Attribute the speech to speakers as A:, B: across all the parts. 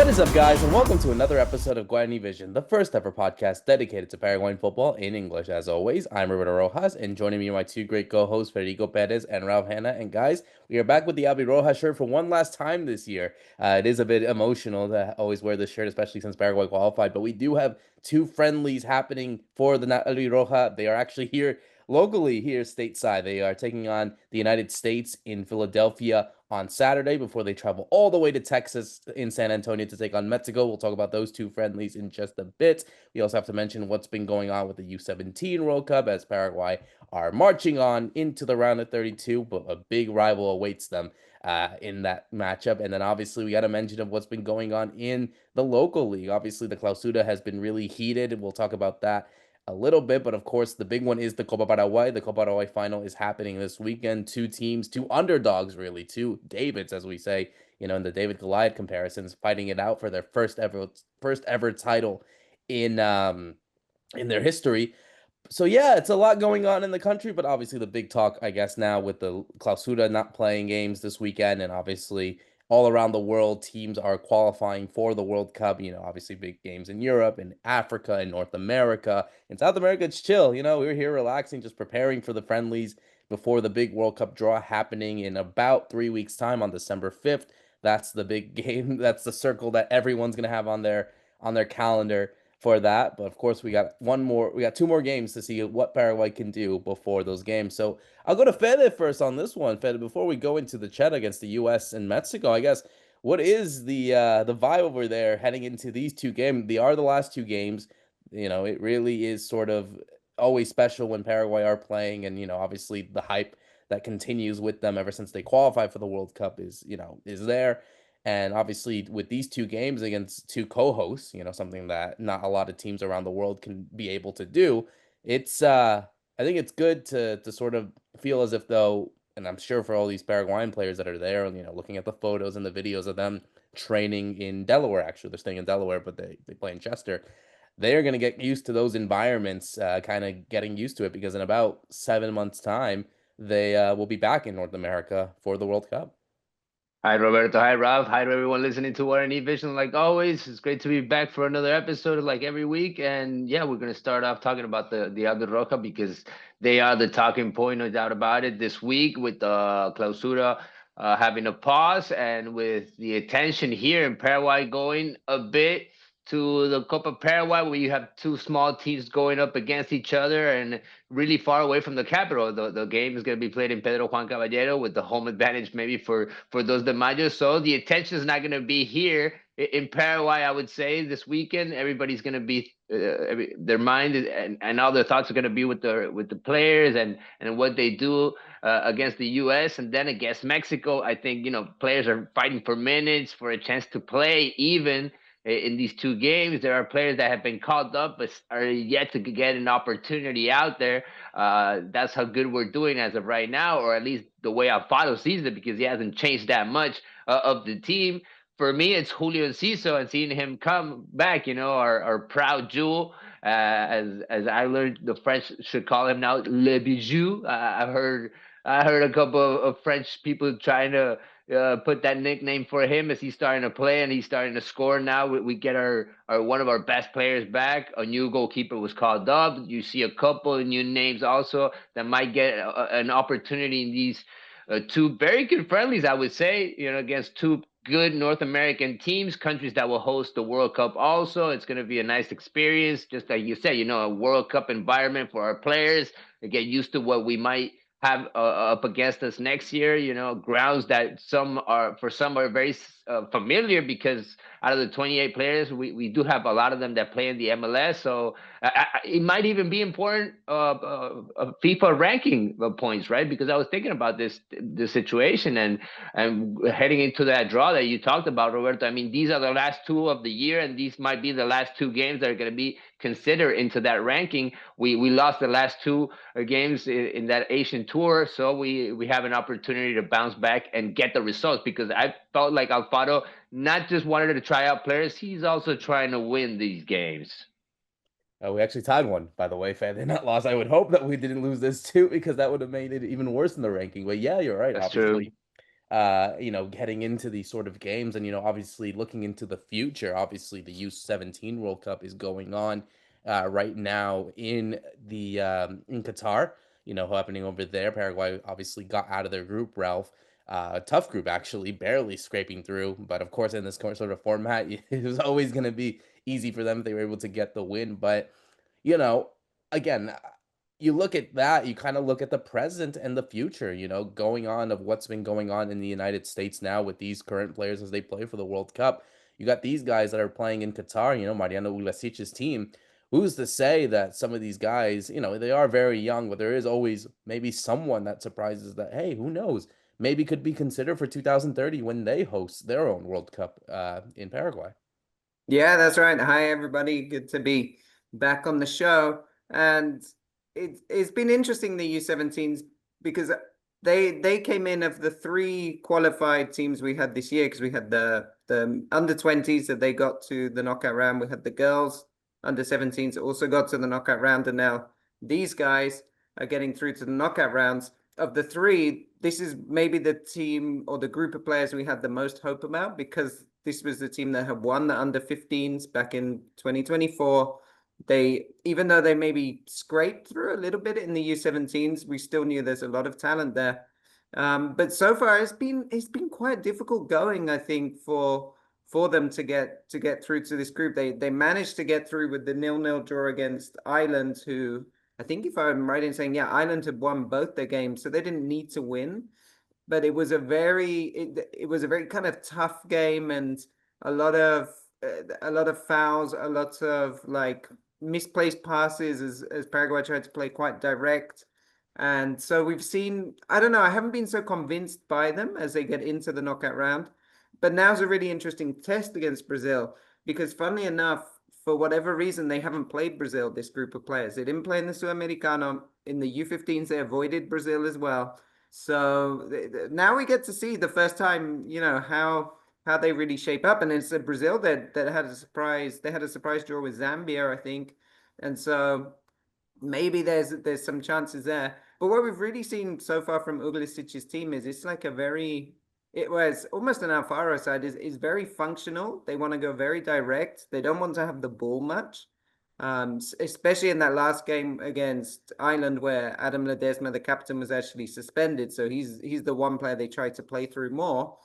A: What is up, guys, and welcome to another episode of Guarani Vision, the first ever podcast dedicated to Paraguayan football in English. As always, I'm Roberto Rojas, and joining me are my two great co-hosts, Federico Perez and Ralph Hanna. And guys, we are back with the Albi Rojas shirt for one last time this year. It is a bit emotional to always wear this shirt, especially since Paraguay qualified, but we do have two friendlies happening for the Albi Roja. They are actually here locally, here stateside. They are taking on the United States in Philadelphia on Saturday before they travel all the way to Texas in San Antonio to take on Mexico. We'll talk about those two friendlies in just a bit. We also have to mention what's been going on with the U17 World Cup as Paraguay are marching on into the round of 32, but a big rival awaits them in that matchup. And then obviously we got to mention of what's been going on in the local league. Obviously the Clausura has been really heated, and we'll talk about that a little bit, but of course the big one is the Copa Paraguay. The Copa Paraguay final is happening this weekend. Two teams, two underdogs, really, two Davids, as we say, in the David Goliath comparisons, fighting it out for their first ever title in their history. So yeah, it's a lot going on in the country, but obviously the big talk, I guess, now with the Clausura not playing games this weekend, and obviously all around the world, teams are qualifying for the World Cup. Obviously big games in Europe and Africa and North America. In South America, it's chill. We're here relaxing, just preparing for the friendlies before the big World Cup draw happening in about 3 weeks' time on December 5th. That's the big game. That's the circle that everyone's gonna have on their calendar for that. But of course, we got two more games to see what Paraguay can do before those games. So I'll go to Fede first on this one. Fede, before we go into the chat against the U.S. and Mexico, I guess, what is the vibe over there heading into these two games? They are the last two games. It really is sort of always special when Paraguay are playing, and obviously the hype that continues with them ever since they qualified for the World Cup is there. And obviously, with these two games against two co-hosts, something that not a lot of teams around the world can be able to do. It's I think it's good to sort of feel as if though, and I'm sure for all these Paraguayan players that are there, and looking at the photos and the videos of them training in Delaware. Actually, they're staying in Delaware, but they play in Chester. They are going to get used to those environments, kind of getting used to it, because in about 7 months' time, they will be back in North America for the World Cup.
B: Hi, Roberto. Hi, Ralph. Hi to everyone listening to Guarani Vision. Like always, it's great to be back for another episode, like every week. And yeah, we're gonna start off talking about the Aldo Roca because they are the talking point, no doubt about it. This week with the Clausura having a pause and with the attention here in Paraguay going a bit to the Copa Paraguay, where you have two small teams going up against each other and really far away from the capital. The game is going to be played in Pedro Juan Caballero with the home advantage maybe for those de Mayo. So the attention is not going to be here in Paraguay, I would say, this weekend. Everybody's going to be their mind and all their thoughts are going to be with the players and what they do against the U.S. and then against Mexico. I think players are fighting for minutes, for a chance to play even in these two games. There are players that have been called up but are yet to get an opportunity out there. That's how good we're doing as of right now, or at least the way Alfaro sees it, because he hasn't changed that much of the team. For me, it's Julio Enciso and seeing him come back, our proud jewel. As I learned, the French should call him now Le Bijou. I heard a couple of French people trying to put that nickname for him as he's starting to play and he's starting to score now. We get our one of our best players back. A new goalkeeper was called up. You see a couple of new names also that might get an opportunity in these two very good friendlies, I would say, against two good North American teams, countries that will host the World Cup also. It's going to be a nice experience, just like you said, a World Cup environment for our players to get used to what we might have up against us next year. Grounds that some are very familiar, because out of the 28 players, we do have a lot of them that play in the MLS. So it might even be important FIFA ranking points, right? Because I was thinking about this situation and heading into that draw that you talked about, Roberto. I mean, these are the last two of the year, and these might be the last two games that are going to be considered into that ranking. We lost the last two games in that Asian tour, so we have an opportunity to bounce back and get the results, because I felt like Alfaro not just wanted to try out players, he's also trying to win these games.
A: We actually tied one, by the way, Fede, not lost. I would hope that we didn't lose this too, because that would have made it even worse in the ranking. But yeah, you're right.
B: That's true.
A: Obviously, getting into these sort of games and, obviously looking into the future. Obviously, the U17 World Cup is going on right now in Qatar, happening over there. Paraguay obviously got out of their group, Ralph. Tough group, actually, barely scraping through. But of course, in this sort of format, it was always going to be easy for them if they were able to get the win. But, you know, again, you look at that, you kind of look at the present and the future, going on of what's been going on in the United States now with these current players as they play for the World Cup. You got these guys that are playing in Qatar, Mariano Ulasic's team. Who's to say that some of these guys, they are very young, but there is always maybe someone that surprises that, hey, who knows? Maybe could be considered for 2030 when they host their own World Cup in Paraguay.
C: Yeah, that's right. Hi, everybody. Good to be back on the show. And it's been interesting, the U17s, because they came in of the three qualified teams we had this year, because we had the under 20s that they got to the knockout round. We had the girls under 17s also got to the knockout round, and now these guys are getting through to the knockout rounds. Of the three, this is maybe the team or the group of players we had the most hope about, because this was the team that had won the under 15s back in 2024. Even though they maybe scraped through a little bit in the U17s, we still knew there's a lot of talent there. But so far it's been quite difficult going, I think, for them to get through to this group. They managed to get through with the 0-0 draw against Ireland, who, I think if I'm right in saying, yeah, Ireland had won both their games, so they didn't need to win. But it was a very kind of tough game, and a lot of fouls, a lot of like misplaced passes as Paraguay tried to play quite direct. And so we've seen, I don't know, I haven't been so convinced by them as they get into the knockout round. But now's a really interesting test against Brazil, because funnily enough, for whatever reason, they haven't played Brazil, this group of players. They didn't play in the Sudamericano. In the U15s, they avoided Brazil as well. So now we get to see the first time, how they really shape up. And it's Brazil that had a surprise. They had a surprise draw with Zambia, I think. And so maybe there's some chances there. But what we've really seen so far from Uglesic's team is it was almost an Alfaro side is very functional. They want to go very direct. They don't want to have the ball much. Especially in that last game against Ireland, where Adam Ledesma, the captain, was actually suspended. So he's the one player they tried to play through more.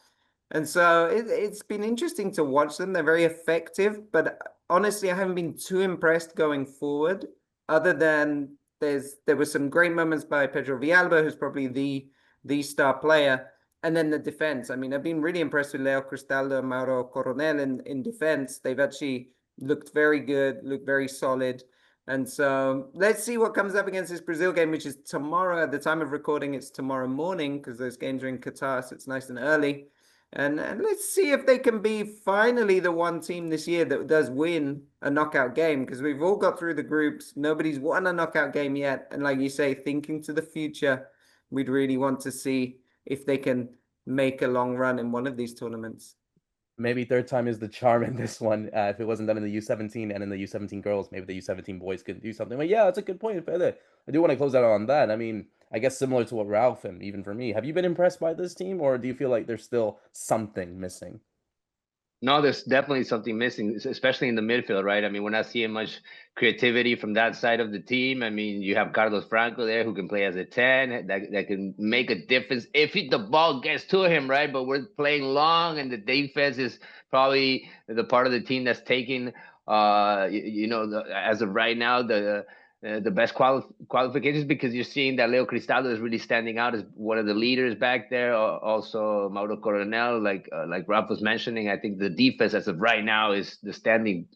C: And so it's been interesting to watch them. They're very effective, but honestly, I haven't been too impressed going forward, other than there were some great moments by Pedro Villalba, who's probably the star player. And then the defense. I mean, I've been really impressed with Leo Cristaldo and Mauro Coronel in defense. They've actually looked very good, looked very solid. And so let's see what comes up against this Brazil game, which is tomorrow. At the time of recording, it's tomorrow morning, because those games are in Qatar, so it's nice and early. And let's see if they can be finally the one team this year that does win a knockout game, because we've all got through the groups. Nobody's won a knockout game yet. And like you say, thinking to the future, we'd really want to see if they can make a long run in one of these tournaments.
A: Maybe third time is the charm in this one. If it wasn't done in the U17 and in the U17 girls, maybe the U17 boys could do something. But yeah, that's a good point, Fede. I do want to close out on that. I mean, I guess similar to what Ralph and even for me, have you been impressed by this team, or do you feel like there's still something missing?
B: No, there's definitely something missing, especially in the midfield, right? I mean, we're not seeing much creativity from that side of the team. I mean, you have Carlos Franco there who can play as a 10, that can make a difference if the ball gets to him, right? But we're playing long, and the defense is probably the part of the team that's taking, as of right now, the best qualifications, because you're seeing that Leo Cristaldo is really standing out as one of the leaders back there. Also, Mauro Coronel, like Ralph was mentioning, I think the defense as of right now is the standing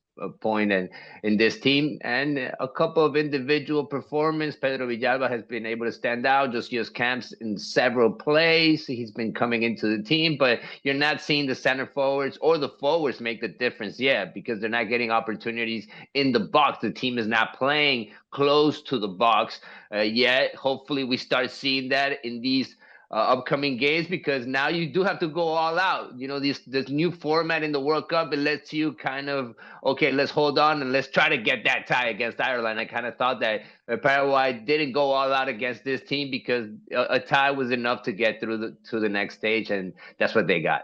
B: point and in this team, and a couple of individual performance. Pedro Villalba has been able to stand out, just camps in several plays. He's been coming into the team, but you're not seeing the center forwards or the forwards make the difference yet, because they're not getting opportunities in the box. The team is not playing close to the box yet. Hopefully we start seeing that in these upcoming games, because now you do have to go all out. You know, this new format in the World Cup, it lets you kind of, okay, let's hold on and let's try to get that tie against Ireland. I kind of thought that Paraguay didn't go all out against this team because a tie was enough to get through to the next stage, and that's what they got.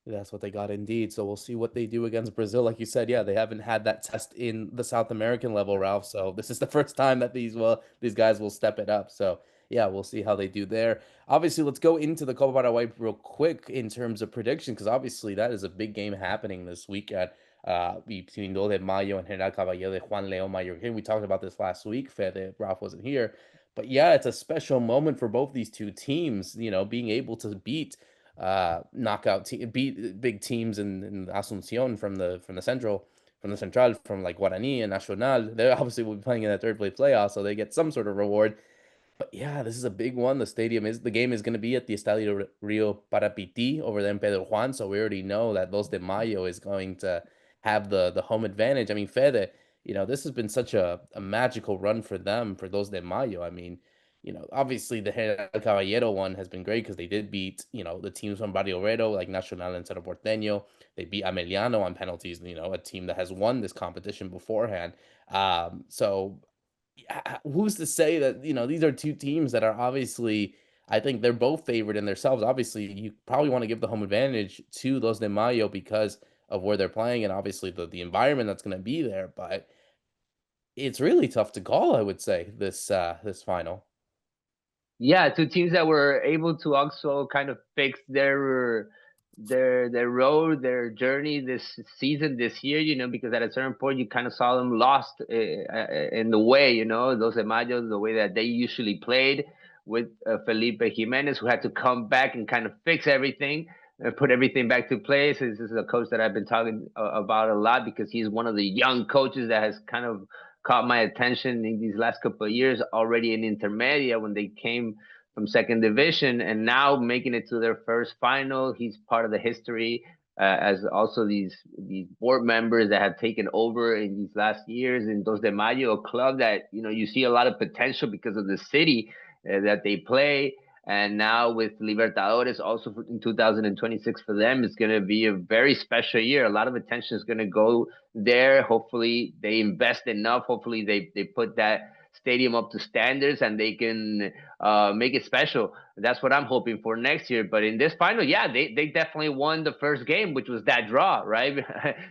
A: That's what they got indeed. So we'll see what they do against Brazil. Like you said, yeah, they haven't had that test in the South American level, Ralph. So this is the first time that these guys will step it up. So yeah, we'll see how they do there. Obviously, let's go into the Copa Paraguay real quick in terms of prediction, because obviously that is a big game happening this weekend between Dos de Mayo and General Caballero de Juan León Mayorkin. We talked about this last week. Fede, Ralph wasn't here. But yeah, it's a special moment for both these two teams, being able to beat knockout beat big teams in Asuncion from the Central, from like Guarani and Nacional. They obviously will be playing in that third place playoff, so they get some sort of reward. But yeah, this is a big one. The game is going to be at the Estadio Rio Parapiti over there in Pedro Juan. So we already know that Dos de Mayo is going to have the home advantage. I mean, Fede, this has been such a magical run for them, for Dos de Mayo. I mean, obviously the General Caballero one has been great because they did beat, the teams from Barrio Obrero, like Nacional and Cerro Porteño. They beat Ameliano on penalties, a team that has won this competition beforehand. So who's to say that these are two teams that are obviously, I think they're both favored in themselves. Obviously, you probably want to give the home advantage to Los de Mayo because of where they're playing and obviously the environment that's going to be there. But it's really tough to call, I would say, this final.
B: Yeah, two teams that were able to also kind of fix their road, their journey this season, this year, because at a certain point you kind of saw them lost in the way, those Mayo, the way that they usually played with Felipe Jimenez, who had to come back and kind of fix everything, put everything back to place. This is a coach that I've been talking about a lot because he's one of the young coaches that has kind of caught my attention in these last couple of years, already in Intermedia when they came from second division, and now making it to their first final. He's part of the history, as also these board members that have taken over in these last years in Dos de Mayo, a club that you see a lot of potential because of the city that they play. And now with Libertadores also in 2026 for them, it's going to be a very special year. A lot of attention is going to go there. Hopefully they invest enough. Hopefully they put that stadium up to standards and they can make it special. That's what I'm hoping for next year. But in this final, yeah, they definitely won the first game, which was that draw, right?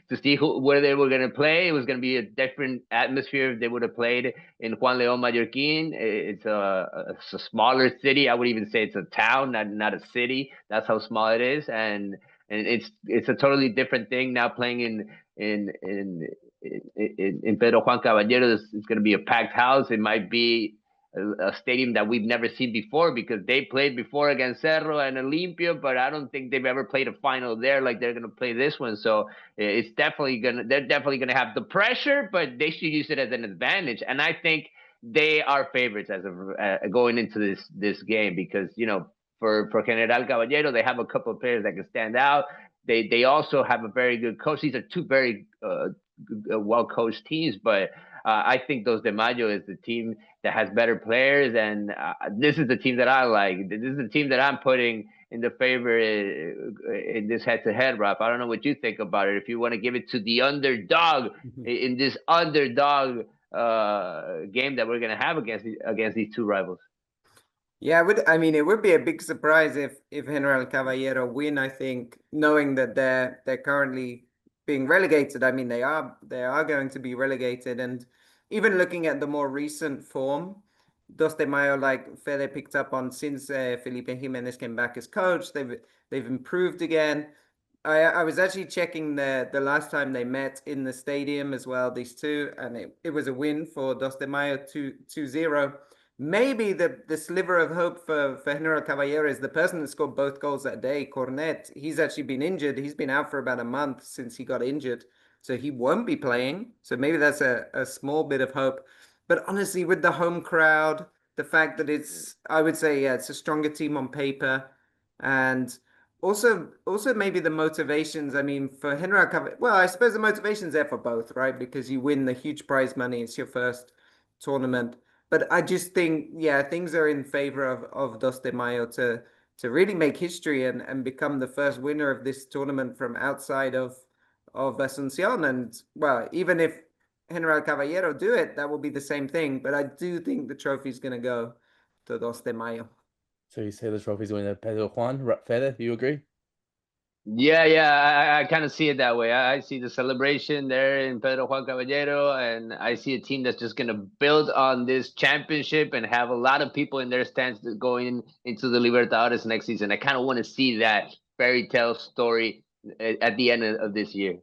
B: To see where they were going to play. It was going to be a different atmosphere if they would have played in Juan León Mallorquín. It's a smaller city. I would even say it's a town, not a city. That's how small it is. And it's a totally different thing now playing in Pedro Juan Caballero. It's going to be a packed house. It might be a stadium that we've never seen before because they played before against Cerro and Olimpia, but I don't think they've ever played a final there like they're going to play this one. So they're definitely going to have the pressure, but they should use it as an advantage. And I think they are favorites as of going into this game because, for General Caballero, they have a couple of players that can stand out. They also have a very good coach. These are two very well-coached teams, but I think Dos de Mayo is the team that has better players, and this is the team that I like. This is the team that I'm putting in the favor in this head-to-head, Ralph. I don't know what you think about it. If you want to give it to the underdog in this underdog game that we're going to have against these two rivals.
C: Yeah, it would be a big surprise if General Caballero win. I think, knowing that they're currently being relegated. I mean, they are going to be relegated, and even looking at the more recent form, Dos de Mayo, like Fede picked up on, since Felipe Jimenez came back as coach, they've improved again. I was actually checking the last time they met in the stadium as well, these two, and it was a win for Dos de Mayo 2-0. Maybe the sliver of hope for General Caballero is the person that scored both goals that day, Cornet. He's actually been injured. He's been out for about a month since he got injured, so he won't be playing. So maybe that's a small bit of hope. But honestly, with the home crowd, the fact that I would say, yeah, it's a stronger team on paper, and also maybe the motivations. I mean, for General Caballero, well, I suppose the motivation's there for both, right? Because you win the huge prize money. It's your first tournament. But I just think, yeah, things are in favor of Dos de Mayo to really make history and become the first winner of this tournament from outside of Asunción. And well, even if General Caballero do it, that will be the same thing. But I do think the trophy is going to go to Dos de Mayo.
A: So you say the trophy's going to Pedro Juan. Fede, do you agree?
B: Yeah, I kind of see it that way. I see the celebration there in Pedro Juan Caballero, and I see a team that's just going to build on this championship and have a lot of people in their stands going into the Libertadores next season. I kind of want to see that fairy tale story at the end of this year.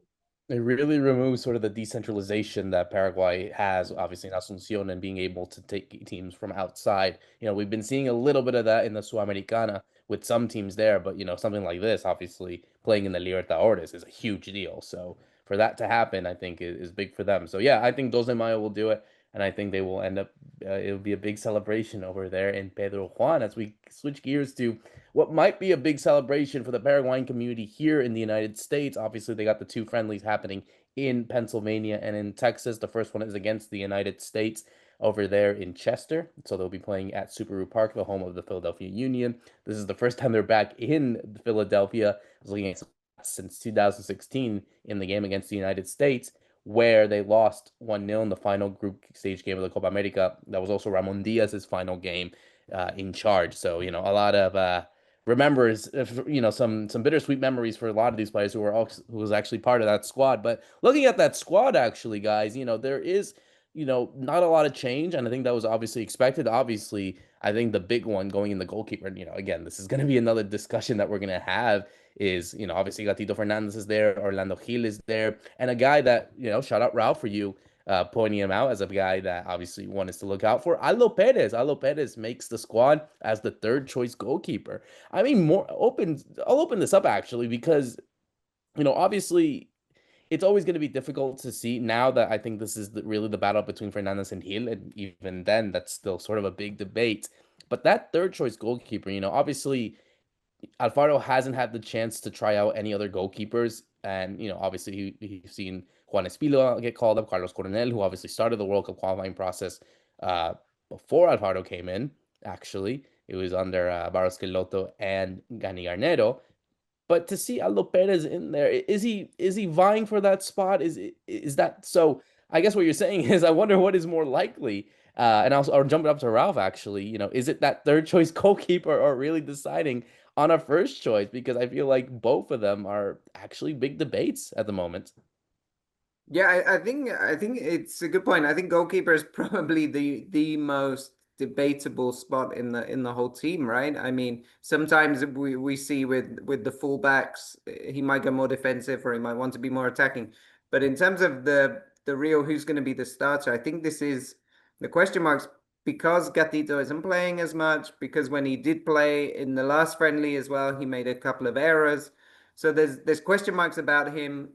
A: It really removes sort of the decentralization that Paraguay has, obviously in Asunción, and being able to take teams from outside. We've been seeing a little bit of that in the Sudamericana with some teams there, but something like this, obviously playing in the Libertadores is a huge deal. So for that to happen, I think is big for them. So yeah, I think Dos de Mayo will do it, and I think they will end up. It'll be a big celebration over there in Pedro Juan as we switch gears to what might be a big celebration for the Paraguayan community here in the United States. Obviously, they got the two friendlies happening in Pennsylvania and in Texas. The first one is against the United States over there in Chester. So they'll be playing at Subaru Park, the home of the Philadelphia Union. This is the first time they're back in Philadelphia. I was looking at since 2016 in the game against the United States, where they lost 1-0 in the final group stage game of the Copa America. That was also Ramon Diaz's final game in charge. So, a lot of remembers some bittersweet memories for a lot of these players who was actually part of that squad. But looking at that squad, actually, guys, there is not a lot of change, and I think that was obviously expected. Obviously, I think the big one going in the goalkeeper, again, this is going to be another discussion that we're going to have, is obviously Gatito Fernandez is there, Orlando Gil is there, and a guy that shout out Ralph for you pointing him out as a guy that obviously one is to look out for. Aldo Perez. Aldo Perez makes the squad as the third choice goalkeeper. I mean, I'll open this up actually because, obviously it's always going to be difficult to see now that I think this is really the battle between Fernandez and Gil. And even then, that's still sort of a big debate. But that third choice goalkeeper, obviously Alfaro hasn't had the chance to try out any other goalkeepers. And, obviously he's seen Juan Espino get called up, Carlos Coronel, who obviously started the World Cup qualifying process before Alfaro came in, actually. It was under Barros Queloto and Gani Garnero. But to see Aldo Perez in there, is he vying for that spot? Is that so? I guess what you're saying is, I wonder what is more likely. And I'll jump it up to Ralph. Actually, is it that third choice goalkeeper, or really deciding on a first choice? Because I feel like both of them are actually big debates at the moment.
C: Yeah, I think it's a good point. I think goalkeeper is probably the most debatable spot in the whole team, right? I mean, sometimes we see with the fullbacks, he might go more defensive or he might want to be more attacking. But in terms of the real who's going to be the starter, I think this is the question marks, because Gatito isn't playing as much, because when he did play in the last friendly as well, he made a couple of errors. So there's question marks about him.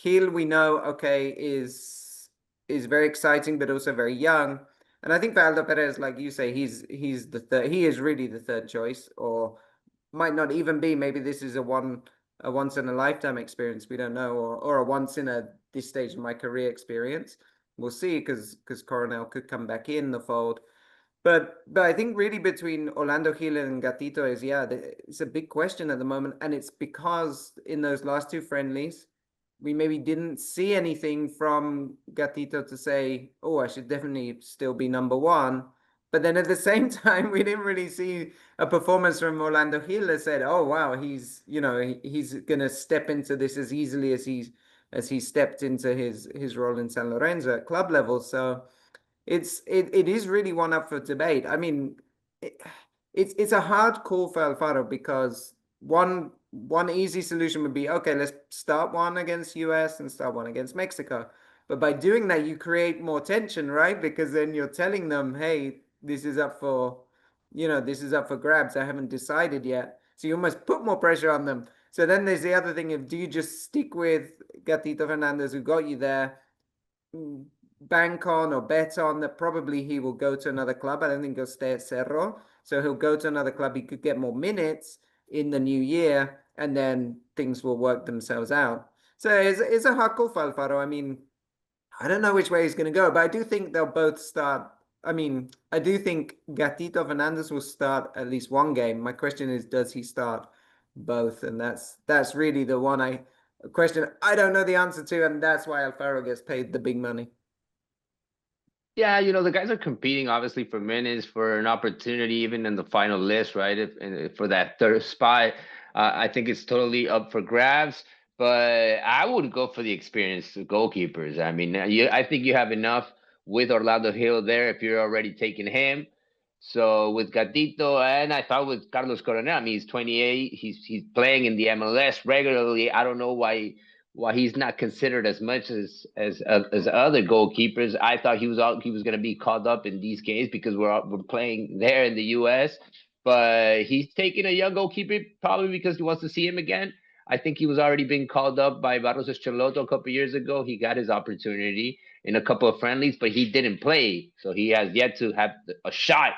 C: Gil, we know, okay, is very exciting, but also very young. And I think for Aldo Perez, like you say, he's the third. He is really the third choice, or might not even be. Maybe this is a once in a lifetime experience. We don't know, or a once in a this stage of my career experience. We'll see, because Coronel could come back in the fold. But I think really between Orlando Gil and Gatito is, yeah, it's a big question at the moment, and it's because in those last two friendlies, we maybe didn't see anything from Gatito to say, oh, I should definitely still be number one. But then at the same time, we didn't really see a performance from Orlando Gil that said, oh, wow, he's going to step into this as easily as he stepped into his role in San Lorenzo at club level. So it is really one up for debate. I mean, it's a hard call for Alfaro, because one easy solution would be, okay, let's start one against US and start one against Mexico. But by doing that, you create more tension, right? Because then you're telling them, hey, this is up for grabs. I haven't decided yet. So you almost put more pressure on them. So then there's the other thing of, do you just stick with Gatito Fernandez, who got you there, bank on or bet on that probably he will go to another club? I don't think he'll stay at Cerro. So he'll go to another club. He could get more minutes in the new year, and then things will work themselves out. So it's a hard call for Alfaro. I mean, I don't know which way he's going to go, but I do think they'll both start I mean, I do think Gatito Fernandez will start at least one game. My question is, does he start both? And that's really the question I don't know the answer to, and that's why Alfaro gets paid the big money.
B: Yeah, the guys are competing obviously for minutes, for an opportunity, even in the final list, right? For that third spot, I think it's totally up for grabs. But I would go for the experienced goalkeepers. I mean, I think you have enough with Orlando Hill there if you're already taking him. So with Gatito, and I thought with Carlos Coronel, I mean, he's 28. He's playing in the MLS regularly. I don't know why he's not considered as much as other goalkeepers. I thought he was going to be called up in these games because we're playing there in the U.S. But he's taking a young goalkeeper probably because he wants to see him again. I think he was already being called up by Barros Eschelotto a couple of years ago. He got his opportunity in a couple of friendlies, but he didn't play, so he has yet to have a shot.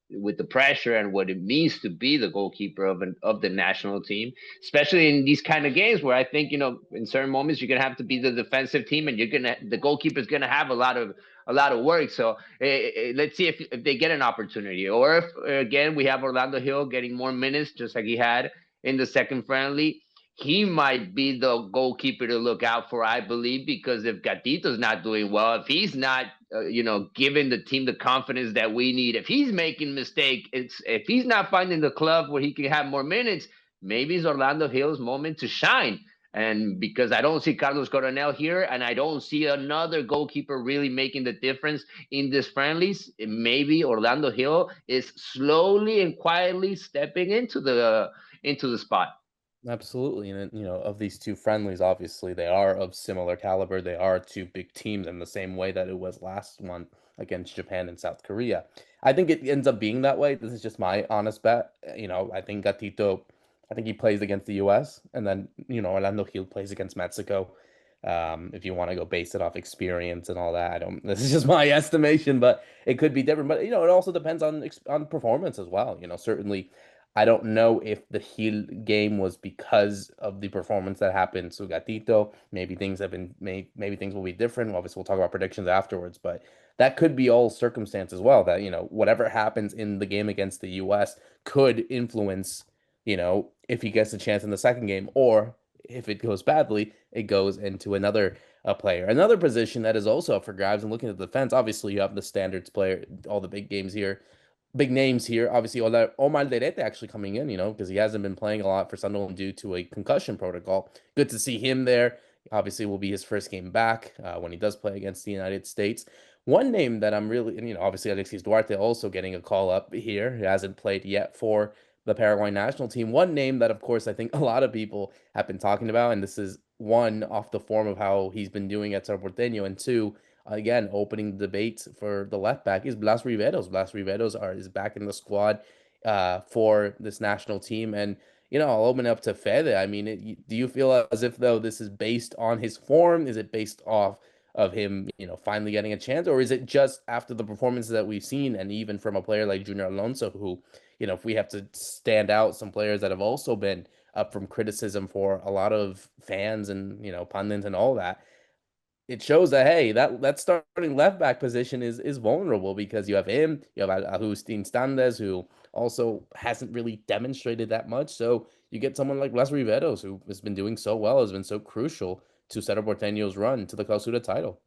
B: With the pressure and what it means to be the goalkeeper of the national team, especially in these kind of games where I think in certain moments you're gonna have to be the defensive team, and the goalkeeper is gonna have a lot of work. So let's see if they get an opportunity, or if again we have Orlando Hill getting more minutes, just like he had in the second friendly. He might be the goalkeeper to look out for, I believe, because if Gatito's not doing well, if he's not, giving the team the confidence that we need, if he's making mistakes, if he's not finding the club where he can have more minutes, maybe it's Orlando Hill's moment to shine. And because I don't see Carlos Coronel here, and I don't see another goalkeeper really making the difference in this friendlies, maybe Orlando Hill is slowly and quietly stepping into the spot.
A: Absolutely. And, of these two friendlies, obviously, they are of similar caliber. They are two big teams in the same way that it was last one against Japan and South Korea. I think it ends up being that way. This is just my honest bet. I think Gatito, I think he plays against the US, and then, Orlando Gil plays against Mexico. If you want to go base it off experience and all that, this is just my estimation, but it could be different. But, it also depends on performance as well. Certainly I don't know if the heel game was because of the performance that happened to Gatito. Maybe things have been made. Maybe things will be different. Obviously, we'll talk about predictions afterwards, but that could be all circumstance as well. That whatever happens in the game against the U.S. could influence if he gets a chance in the second game, or if it goes badly, it goes into another player. Another position that is also up for grabs. And looking at the defense, obviously you have the standards player, all the big names here. Obviously, Omar Derete actually coming in, because he hasn't been playing a lot for Sunderland due to a concussion protocol. Good to see him there. Obviously, will be his first game back when he does play against the United States. One name that I'm really, obviously Alexis Duarte also getting a call up here. He hasn't played yet for the Paraguay national team. One name that, of course, I think a lot of people have been talking about, and this is one off the form of how he's been doing at Cerro Porteño, and two, again, opening the debate for the left back is Blas Riveros. Blas Riveros is back in the squad for this national team. And, I'll open up to Fede. I mean, do you feel as if, though, this is based on his form? Is it based off of him, finally getting a chance? Or is it just after the performances that we've seen, and even from a player like Junior Alonso, who, if we have to stand out some players that have also been up from criticism for a lot of fans and, pundits and all that, it shows that, hey, that starting left back position is vulnerable, because you have him, you have Agustin Standes, who also hasn't really demonstrated that much. So you get someone like Blas Riveros, who has been doing so well, has been so crucial to Cerro Porteño's run to the Clausura title.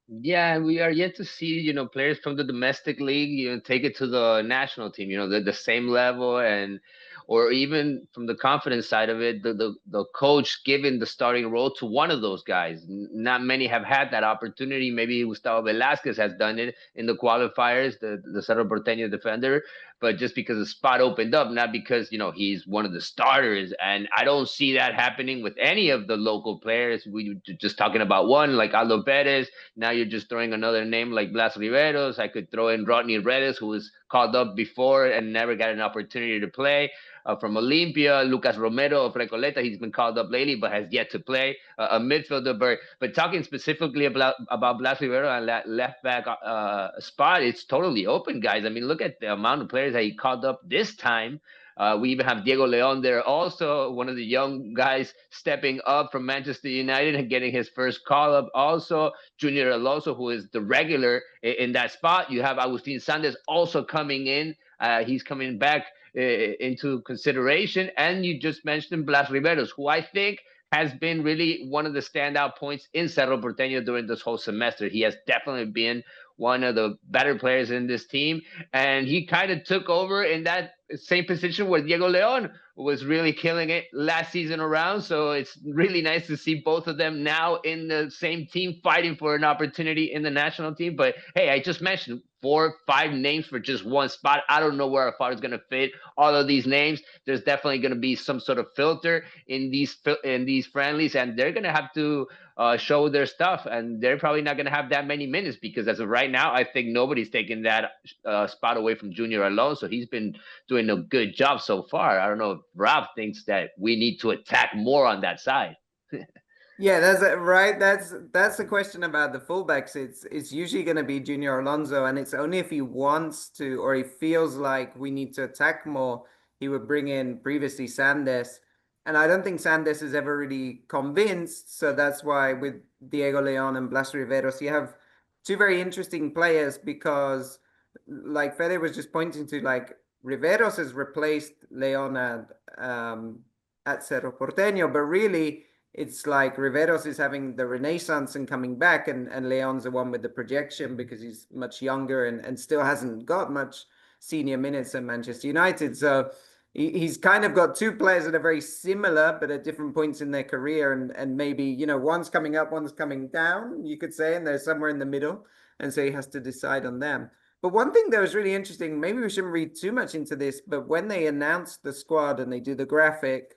B: Yeah, and we are yet to see, players from the domestic league, take it to the national team, the same level, and or even from the confidence side of it, the coach giving the starting role to one of those guys. Not many have had that opportunity. Maybe Gustavo Velasquez has done it in the qualifiers, the Cerro Porteño defender, but just because the spot opened up, not because he's one of the starters. And I don't see that happening with any of the local players. We were just talking about one like Aldo Perez. Now you're just throwing another name like Blas Riveros. I could throw in Rodney Redes, who was called up before and never got an opportunity to play. From Olympia, Lucas Romero of Recoleta, he's been called up lately but has yet to play. A midfielder, but talking specifically about Blas Rivero and that left back spot, it's totally open, guys. I mean, look at the amount of players that he called up this time. We even have Diego Leon there, also one of the young guys stepping up from Manchester United and getting his first call up. Also, Junior Alonso, who is the regular in that spot. You have Agustin Sanders also coming in. He's coming back into consideration. And you just mentioned Blas Riveros, who I think has been really one of the standout points in Cerro Porteño during this whole semester. He has definitely been one of the better players in this team, and he kind of took over in that same position where Diego Leon was really killing it last season around. So it's really nice to see both of them now in the same team fighting for an opportunity in the national team. But hey, I just mentioned 4-5 names for just one spot. I don't know where Alfaro is going to fit all of these names. There's definitely going to be some sort of filter in these friendlies, and they're going to have to show their stuff, and they're probably not going to have that many minutes because as of right now, I think nobody's taking that spot away from Junior Alonso. He's been doing a good job so far. I don't know if Rob thinks that we need to attack more on that side.
C: Yeah, that's right. That's the question about the fullbacks. It's usually going to be Junior Alonso, and it's only if he wants to or he feels like we need to attack more, he would bring in previously Sandes. And I don't think Sandes is ever really convinced. So that's why with Diego Leon and Blas Riveros, you have two very interesting players because, like Fede was just pointing to, like Riveros has replaced Leon at Cerro Porteño, but really it's like Riveros is having the renaissance and coming back, and Leon's the one with the projection because he's much younger and still hasn't got much senior minutes at Manchester United. So he's kind of got two players that are very similar, but at different points in their career. And maybe, you know, one's coming up, one's coming down, you could say, and they're somewhere in the middle. And so he has to decide on them. But one thing that was really interesting, maybe we shouldn't read too much into this, but when they announced the squad and they do the graphic,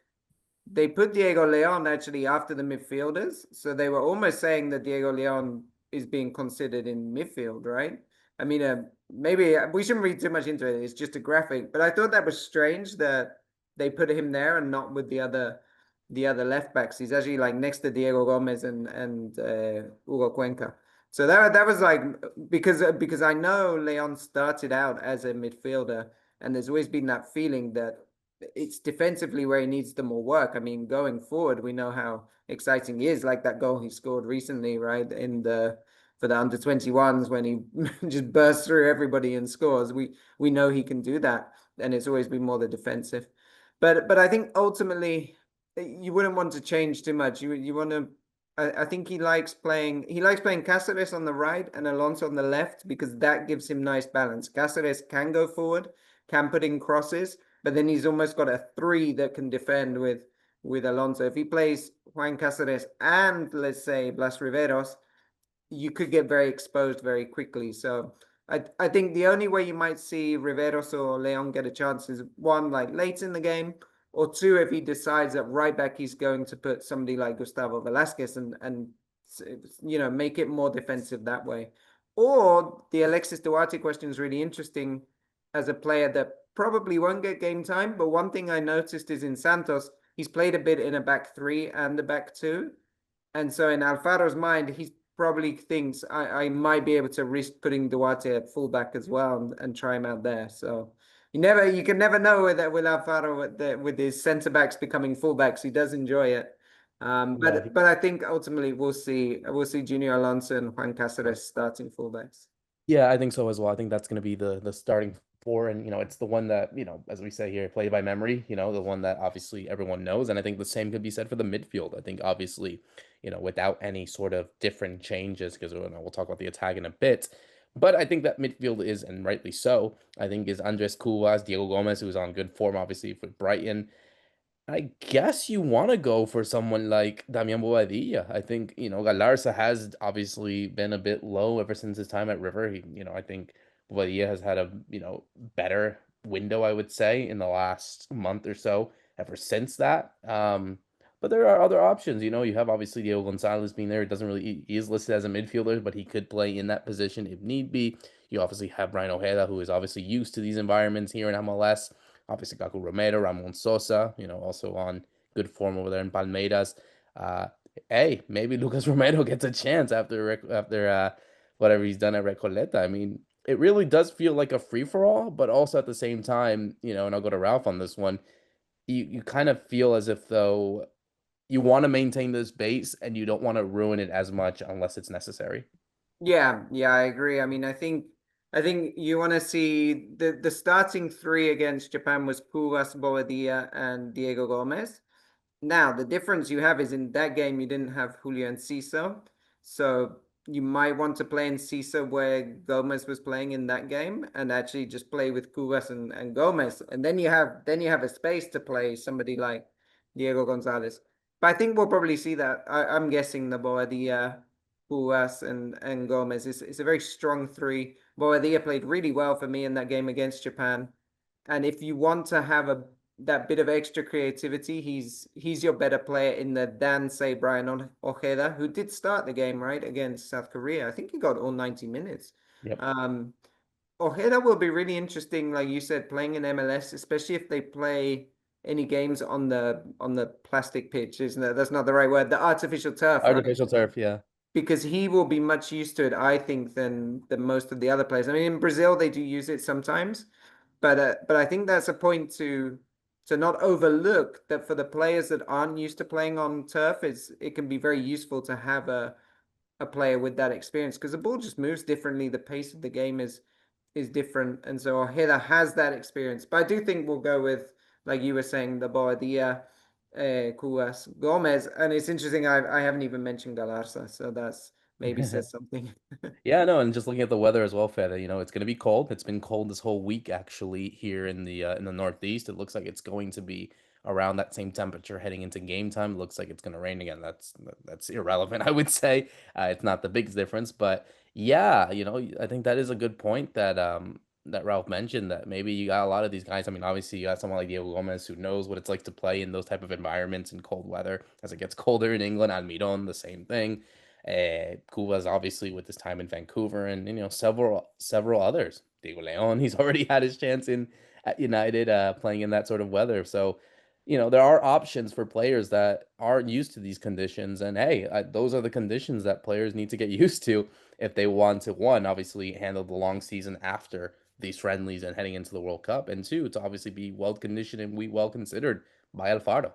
C: they put Diego Leon actually after the midfielders. So they were almost saying that Diego Leon is being considered in midfield, right? I mean, maybe we shouldn't read too much into it. It's just a graphic, but I thought that was strange that they put him there and not with the other left backs. He's actually like next to Diego Gomez and Hugo Cuenca. So that was like because I know Leon started out as a midfielder, and there's always been that feeling that it's defensively where he needs the more work. I mean, going forward, we know how exciting he is, like that goal he scored recently, right? For the under 21s when he just bursts through everybody and scores. We know he can do that, and it's always been more the defensive. But I think ultimately you wouldn't want to change too much. You want to I think he likes playing Cáceres on the right and Alonso on the left because that gives him nice balance. Cáceres can go forward, can put in crosses, but then he's almost got a three that can defend with Alonso. If he plays Juan Cáceres and let's say Blas Riveros, you could get very exposed very quickly. So I think the only way you might see Riveros or Leon get a chance is one, like late in the game, or two, if he decides that right back he's going to put somebody like Gustavo Velasquez and you know, make it more defensive that way. Or the Alexis Duarte question is really interesting as a player that probably won't get game time. But one thing I noticed is in Santos, he's played a bit in a back three and a back two. And so in Alfaro's mind, he probably thinks I might be able to risk putting Duarte at fullback as well and try him out there. So you can never know with Alfaro with his centre backs becoming fullbacks. He does enjoy it. But I think ultimately we'll see Junior Alonso and Juan Cáceres starting fullbacks.
A: Yeah, I think so as well. I think that's going to be the starting four, and it's the one that, as we say here, play by memory. The one that obviously everyone knows, and I think the same could be said for the midfield. I think obviously, without any sort of different changes, because we'll talk about the attack in a bit. But I think that midfield is, and rightly so, I think is Andres Cubas, Diego Gomez, who's on good form, obviously, for Brighton. I guess you want to go for someone like Damian Bobadilla. I think, Galarza has obviously been a bit low ever since his time at River. I think Bobadilla has had a, better window, I would say, in the last month or so ever since that. But there are other options. You have obviously Diego Gonzalez being there. It doesn't really, he is listed as a midfielder, but he could play in that position if need be. You obviously have Brian Ojeda, who is obviously used to these environments here in MLS. Obviously, Gaku Romero, Ramon Sosa, also on good form over there in Palmeiras. Hey, maybe Lucas Romero gets a chance after whatever he's done at Recoleta. I mean, it really does feel like a free for all, but also at the same time, and I'll go to Ralph on this one. You kind of feel as if though you want to maintain this base and you don't want to ruin it as much unless it's necessary.
C: Yeah, I agree. I mean, I think you want to see the starting three against Japan was Pugas, Bobadilla, and Diego Gomez. Now, the difference you have is in that game you didn't have Julio and Ciso, so you might want to play in Ciso where Gomez was playing in that game, and actually just play with Cugas and Gomez, and then you have a space to play somebody like Diego Gonzalez. But I think we'll probably see that. I'm guessing the Boadilla, Cugas, and Gomez is a very strong three. Boadilla played really well for me in that game against Japan, and if you want to have that bit of extra creativity, he's your better player in the Dan say Brian Ojeda, who did start the game right against South Korea. I think he got all 90 minutes.
A: Yep.
C: Ojeda will be really interesting, like you said, playing in MLS, especially if they play any games on the plastic pitch, isn't it? That's not the right word. The artificial turf, right?
A: Artificial turf, yeah.
C: Because he will be much used to it, I think, than most of the other players. I mean, in Brazil they do use it sometimes, but I think that's a point to not overlook that for the players that aren't used to playing on turf, it can be very useful to have a player with that experience because the ball just moves differently. The pace of the game is different, and so Ojeda has that experience. But I do think we'll go with, like you were saying, the Boadilla, Cuas, Gomez, and it's interesting. I haven't even mentioned Galarza, so that's maybe says something.
A: Yeah, no, and just looking at the weather as well, Fede, it's going to be cold. It's been cold this whole week actually here in the Northeast. It looks like it's going to be around that same temperature heading into game time. It looks like it's going to rain again. That's irrelevant, I would say. It's not the biggest difference, but yeah, I think that is a good point that Ralph mentioned that maybe you got a lot of these guys. I mean, obviously you got someone like Diego Gomez who knows what it's like to play in those type of environments in cold weather as it gets colder in England. Almiron, the same thing. Cuba's obviously with his time in Vancouver and several others. Diego Leon, he's already had his chance in at United, playing in that sort of weather. So, there are options for players that aren't used to these conditions, and hey, those are the conditions that players need to get used to if they want to, one, obviously handle the long season after these friendlies and heading into the World Cup, and two, to obviously be well conditioned and we well considered by Alfaro.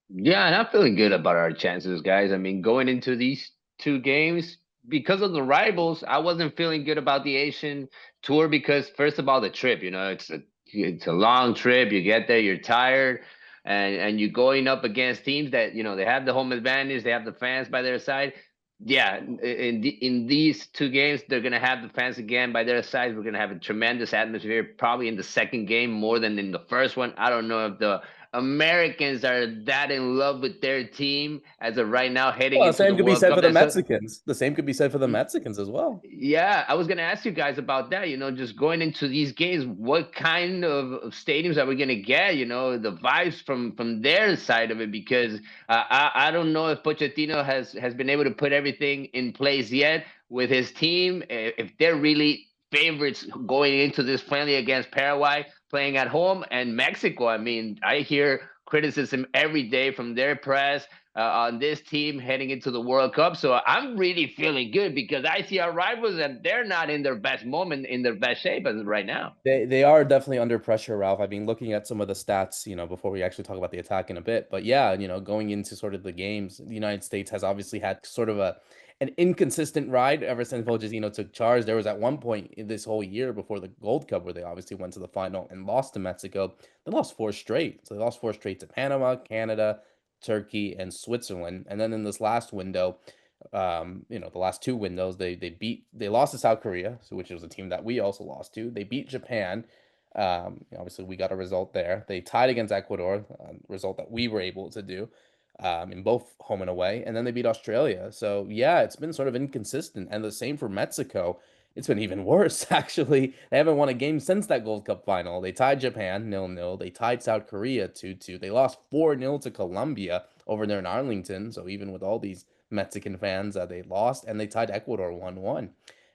B: Yeah, and I'm feeling good about our chances, guys. I mean, going into these two games, because of the rivals, I wasn't feeling good about the Asian tour because first of all, the trip, it's a long trip. You get there, you're tired, and you're going up against teams that, they have the home advantage, they have the fans by their side. Yeah, in these two games, they're gonna have the fans again by their side. We're gonna have a tremendous atmosphere, probably in the second game more than in the first one. I don't know if the Americans are that in love with their team as of right now, heading
A: Well, the
B: into the
A: same could be
B: World
A: said for
B: Cup.
A: the Mexicans. The same could be said for the Mexicans as well.
B: Yeah, I was gonna ask you guys about that. Just going into these games, what kind of stadiums are we gonna get? The vibes from their side of it, because I don't know if Pochettino has been able to put everything in place yet with his team. If they're really favorites going into this friendly against Paraguay, playing at home, and Mexico. I mean, I hear criticism every day from their press on this team heading into the World Cup. So I'm really feeling good because I see our rivals and they're not in their best moment, in their best shape as of right now.
A: They are definitely under pressure, Ralph. I've been looking at some of the stats, before we actually talk about the attack in a bit. But yeah, going into sort of the games, the United States has obviously had sort of an inconsistent ride ever since Pochettino took charge. There was at one point in this whole year before the Gold Cup where they obviously went to the final and lost to Mexico. They lost four straight. So they lost four straight to Panama, Canada, Turkey, and Switzerland. And then in this last window, the last two windows, they lost to South Korea, which was a team that we also lost to. They beat Japan. Obviously, we got a result there. They tied against Ecuador, result that we were able to do in both home and away. And then they beat Australia. So, yeah, it's been sort of inconsistent. And the same for Mexico. It's been even worse, actually. They haven't won a game since that Gold Cup final. They tied Japan 0-0. They tied South Korea 2-2. They lost 4-0 to Colombia over there in Arlington. So, even with all these Mexican fans, they lost, and they tied Ecuador 1-1.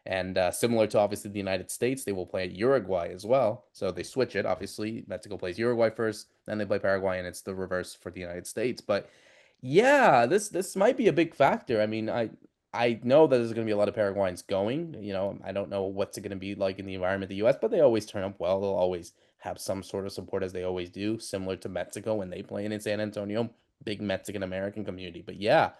A: And similar to obviously the United States, they will play Uruguay as well. So they switch it. Obviously, Mexico plays Uruguay first, then they play Paraguay, and it's the reverse for the United States. But yeah, this might be a big factor. I mean, I know that there's going to be a lot of Paraguayans going. I don't know what's it going to be like in the environment in the U.S., but they always turn up well. They'll always have some sort of support as they always do, similar to Mexico when they play in San Antonio, big Mexican American community. But yeah,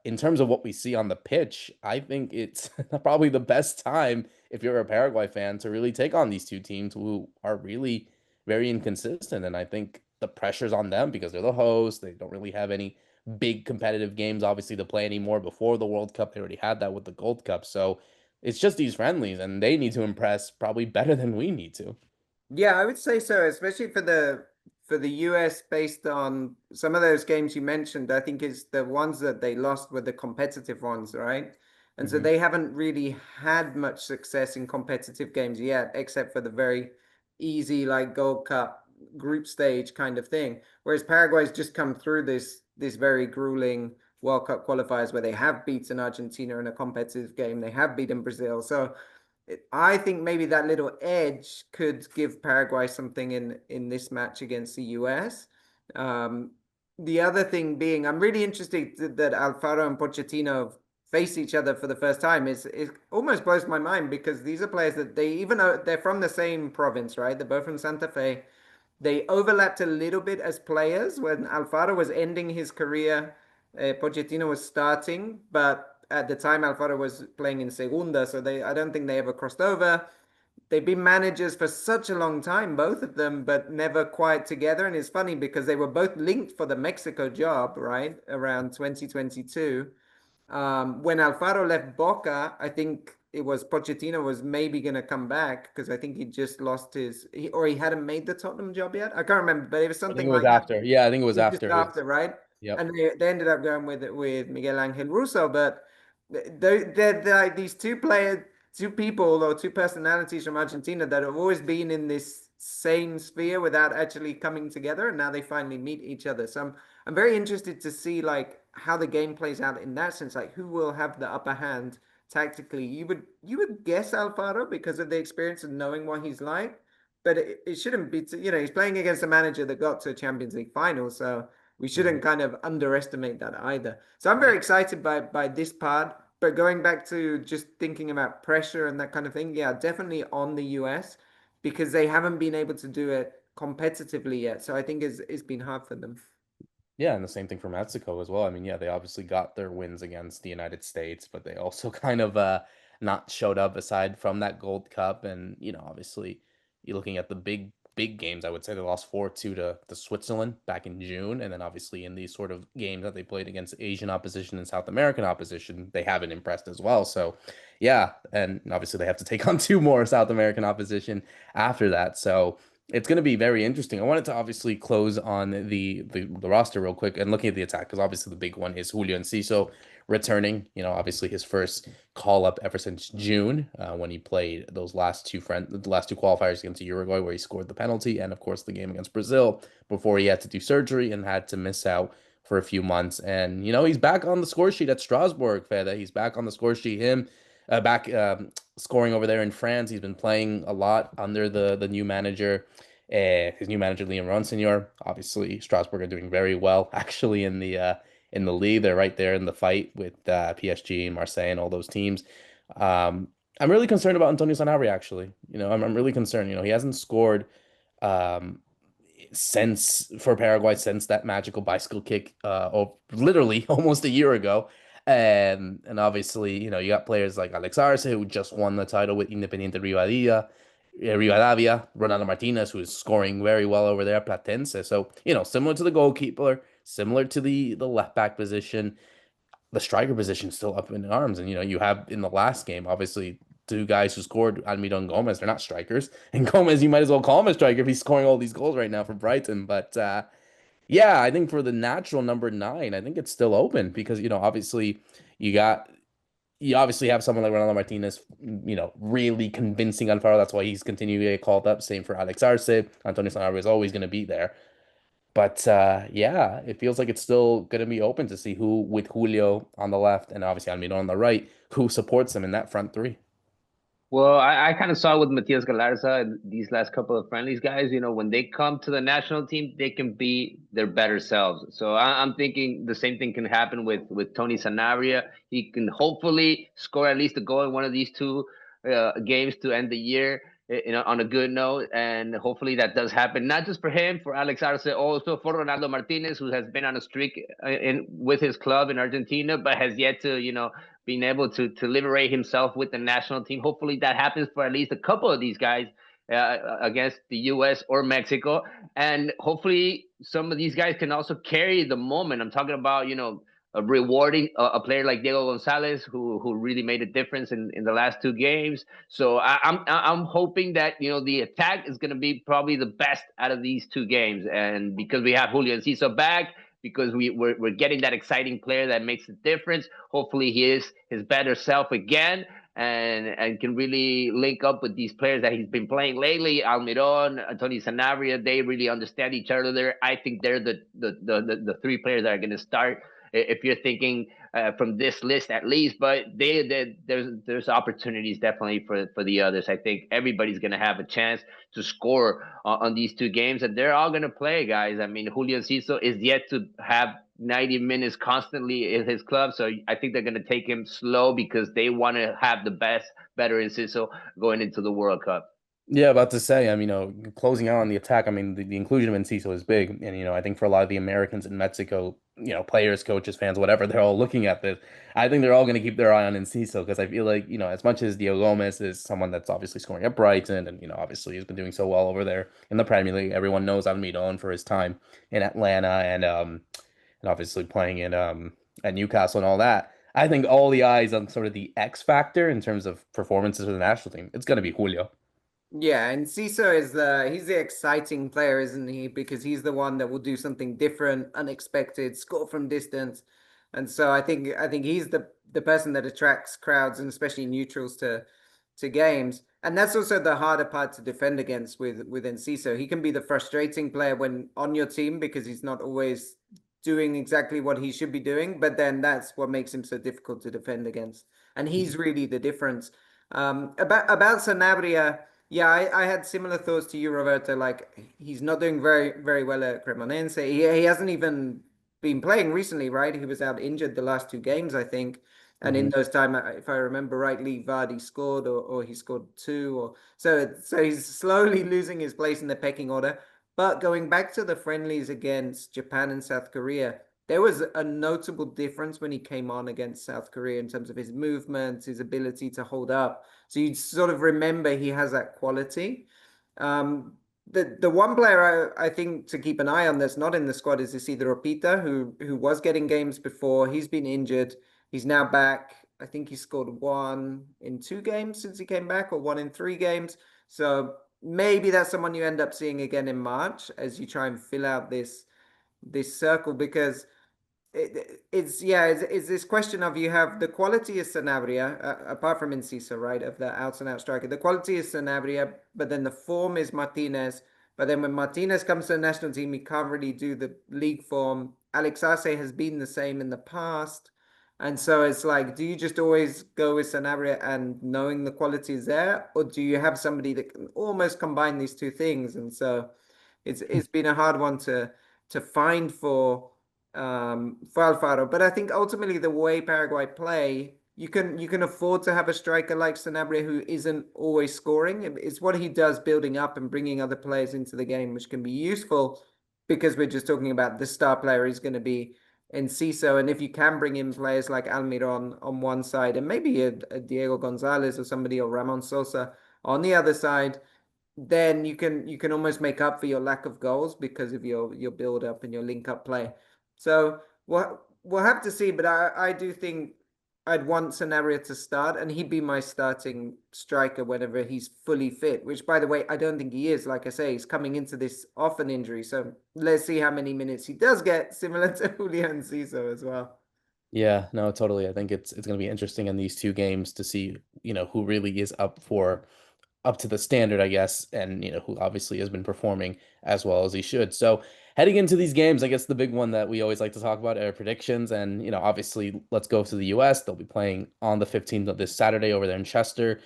A: in terms of what we see on the pitch, I think it's probably the best time if you're a Paraguay fan to really take on these two teams who are really very inconsistent. And I think the pressure's on them because they're the hosts. They don't really have any big competitive games, obviously, to play anymore before the World Cup. They already had that with the Gold Cup. So it's just these friendlies, and they need to impress probably better than we need to.
C: Yeah, I would say so, especially for the US based on some of those games you mentioned. I think is the ones that they lost were the competitive ones, right? And so
A: Hmm.
C: they haven't really had much success in competitive games yet, except for the very easy like Gold Cup group stage kind of thing. Whereas Paraguay's just come through this very grueling World Cup qualifiers where they have beaten Argentina in a competitive game, they have beaten Brazil. So I think maybe that little edge could give Paraguay something in this match against the US. Um, the other thing being, I'm really interested that Alfaro and Pochettino face each other for the first time. It almost blows my mind because these are players that they, even though they're from the same province, right? They're both from Santa Fe. They overlapped a little bit as players when Alfaro was ending his career. Pochettino was starting, but at the time Alfaro was playing in Segunda, so I don't think they ever crossed over. They've been managers for such a long time, both of them, but never quite together. And it's funny because they were both linked for the Mexico job, right, around 2022. When Alfaro left Boca, I think it was Pochettino was maybe going to come back because I think he just lost or he hadn't made the Tottenham job yet. I can't remember, but it was
A: I think
C: something
A: it was
C: like that.
A: after. Yeah, I think it was
C: It was just
A: after his.
C: after, right?
A: Yep.
C: And they ended up going with Miguel Angel Russo, but they're like these two people or two personalities from Argentina that have always been in this same sphere without actually coming together, and now they finally meet each other. So I'm very interested to see like how the game plays out in that sense, like who will have the upper hand tactically. You would guess Alfaro because of the experience of knowing what he's like, but it shouldn't be. He's playing against a manager that got to a Champions League final, so we shouldn't kind of underestimate that either. So I'm very excited by this part. But going back to just thinking about pressure and that kind of thing, yeah, definitely on the US because they haven't been able to do it competitively yet. So I think it's been hard for them.
A: Yeah, and the same thing for Mexico as well. I mean, yeah, they obviously got their wins against the United States, but they also kind of not showed up aside from that Gold Cup. And, obviously you're looking at the big games, I would say they lost 4-2 to Switzerland back in June. And then obviously in these sort of games that they played against Asian opposition and South American opposition, they haven't impressed as well. So yeah, and obviously they have to take on two more South American opposition after that. So it's going to be very interesting. I wanted to obviously close on the roster real quick and looking at the attack because obviously the big one is Julio Enciso returning. Obviously his first call up ever since June when he played the last two qualifiers against Uruguay where he scored the penalty and of course the game against Brazil before he had to do surgery and had to miss out for a few months. And he's back on the score sheet at Strasbourg, Fede. He's back on the score sheet. Back scoring over there in France. He's been playing a lot under the new manager, his new manager Liam Ronsignor. Obviously, Strasbourg are doing very well actually in the league. They're right there in the fight with PSG and Marseille and all those teams. I'm really concerned about Antonio Sanabria actually. I'm really concerned. He hasn't scored um, since for Paraguay since that magical bicycle kick literally almost a year ago. And obviously, you got players like Alex Arce who just won the title with Independiente Rivadavia, Ronaldo Martinez, who is scoring very well over there, Platense. So, similar to the goalkeeper, similar to the left back position, the striker position is still up in arms. And you have in the last game, obviously, two guys who scored, Almiron and Gomez. They're not strikers, and Gomez, you might as well call him a striker if he's scoring all these goals right now for Brighton. But yeah, I think for the natural number nine, I think it's still open because obviously you got you obviously have someone like Ronaldo Martinez, really convincing Alfaro. That's why he's continuing to get called up. Same for Alex Arce. Antonio Sanabria is always going to be there. But yeah, it feels like it's still going to be open to see who, with Julio on the left and obviously Almiron on the right, who supports them in that front three.
B: Well, I kind of saw with Matias Galarza and these last couple of friendlies guys, when they come to the national team, they can be their better selves. So I'm thinking the same thing can happen with Tony Sanabria. He can hopefully score at least a goal in one of these two games to end the year, on a good note. And hopefully that does happen, not just for him, for Alex Arce, also for Ronaldo Martinez, who has been on a streak with his club in Argentina, but has yet to, being able to liberate himself with the national team. Hopefully that happens for at least a couple of these guys against the U.S. or Mexico, and hopefully some of these guys can also carry the moment. I'm talking about rewarding a player like Diego Gonzalez, who really made a difference in the last two games. So I'm hoping that the attack is going to be probably the best out of these two games, and because we have Julio Enciso back, because we're getting that exciting player that makes a difference. Hopefully, he is his better self again, and can really link up with these players that he's been playing lately. Almiron, Tony Sanabria, they really understand each other there. I think they're the three players that are going to start. If you're thinking from this list at least, but there's opportunities definitely for the others. I think everybody's going to have a chance to score on these two games, and they're all going to play, guys. I mean, Julio Enciso is yet to have 90 minutes constantly in his club, so I think they're going to take him slow because they want to have the better Enciso going into the World Cup.
A: Yeah, about to say, closing out on the attack, the inclusion of Enciso is big. And, I think for a lot of the Americans in Mexico, players, coaches, fans, whatever, they're all looking at this. I think they're all going to keep their eye on Enciso because I feel like, as much as Diego Gomez is someone that's obviously scoring at Brighton and, obviously has been doing so well over there in the Premier League, everyone knows Almiron for his time in Atlanta and obviously playing in at Newcastle and all that. I think all the eyes on sort of the X factor in terms of performances for the national team, it's going to be Julio.
C: Yeah, and Ciso is he's the exciting player, isn't he? Because he's the one that will do something different, unexpected, score from distance. And so I think he's the person that attracts crowds and especially neutrals to games. And that's also the harder part to defend against with Enciso. He can be the frustrating player when on your team because he's not always doing exactly what he should be doing, but then that's what makes him so difficult to defend against. And he's really the difference. About Sanabria, yeah, I had similar thoughts to you, Roberto. Like he's not doing very very well at Cremonense. He hasn't even been playing recently, right? He was out injured the last two games, I think. And in
A: Mhm.
C: those time, if I remember rightly, Vardy scored or he scored two or so he's slowly losing his place in the pecking order. But going back to the friendlies against Japan and South Korea, there was a notable difference when he came on against South Korea in terms of his movements, his ability to hold up. So you sort of remember he has that quality. The one player I think to keep an eye on that's not in the squad is Isidro Pita, who was getting games before. He's been injured. He's now back. I think he scored one in two games since he came back, or one in three games. So maybe that's someone you end up seeing again in March as you try and fill out this circle because it's this question of you have the quality is Sanabria, apart from Enciso, right, of the out and out striker. The quality is Sanabria, but then the form is Martinez. But then when Martinez comes to the national team, he can't really do the league form. Alex Arce has been the same in the past. And so it's like, do you just always go with Sanabria and knowing the quality is there? Or do you have somebody that can almost combine these two things? And so it's been a hard one to find for Alfaro. But I think ultimately the way Paraguay play, you can afford to have a striker like Sanabria who isn't always scoring. It's what he does building up and bringing other players into the game, which can be useful because we're just talking about the star player is going to be Enciso. And if you can bring in players like Almiron on one side and maybe a Diego Gonzalez or somebody or Ramon Sosa on the other side, then you can almost make up for your lack of goals because of your build up and your link up play. So we'll have to see, but I do think I'd want Sanabria to start, and he'd be my starting striker whenever he's fully fit. Which, by the way, I don't think he is. Like I say, he's coming into this off an injury, so let's see how many minutes he does get, similar to Julian Ciso as well.
A: Yeah, no, totally. I think it's going to be interesting in these two games to see, who really is up to the standard, I guess, and who obviously has been performing as well as he should. So heading into these games, I guess the big one that we always like to talk about are predictions, and obviously let's go to the U.S. They'll be playing on the 15th of this Saturday over there in Chester.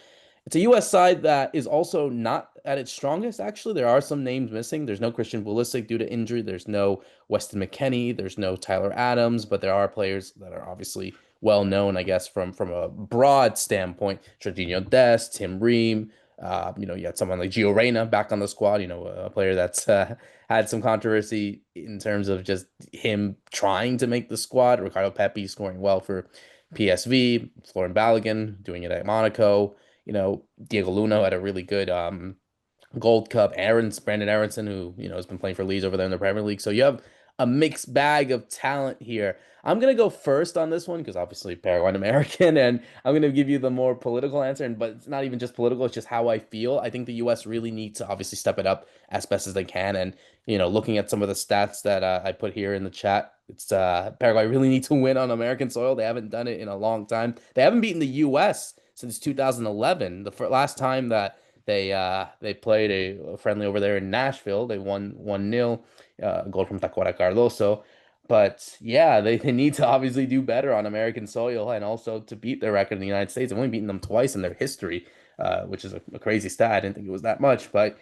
A: It's a U.S. side that is also not at its strongest, actually. There are some names missing. There's no Christian Pulisic due to injury. There's no Weston McKennie. There's no Tyler Adams, but there are players that are obviously well known, I guess, from a broad standpoint. Jorginho Dest, Tim Ream. You had someone like Gio Reyna back on the squad, a player that's had some controversy in terms of just him trying to make the squad. Ricardo Pepi scoring well for PSV, Florian Balogun doing it at Monaco. Diego Luna had a really good Gold Cup. Brandon Aronson, who has been playing for Leeds over there in the Premier League. So you have a mixed bag of talent here. I'm gonna go first on this one because obviously Paraguayan American, and I'm gonna give you the more political answer. But it's not even just political; it's just how I feel. I think the U.S. really needs to obviously step it up as best as they can. And looking at some of the stats that I put here in the chat, it's Paraguay really need to win on American soil. They haven't done it in a long time. They haven't beaten the U.S. since 2011. The last time that they played a friendly over there in Nashville. They won 1-0, goal from Tacuara Cardoso. But yeah, they need to obviously do better on American soil and also to beat their record in the United States. They've only beaten them twice in their history, which is a crazy stat. I didn't think it was that much, but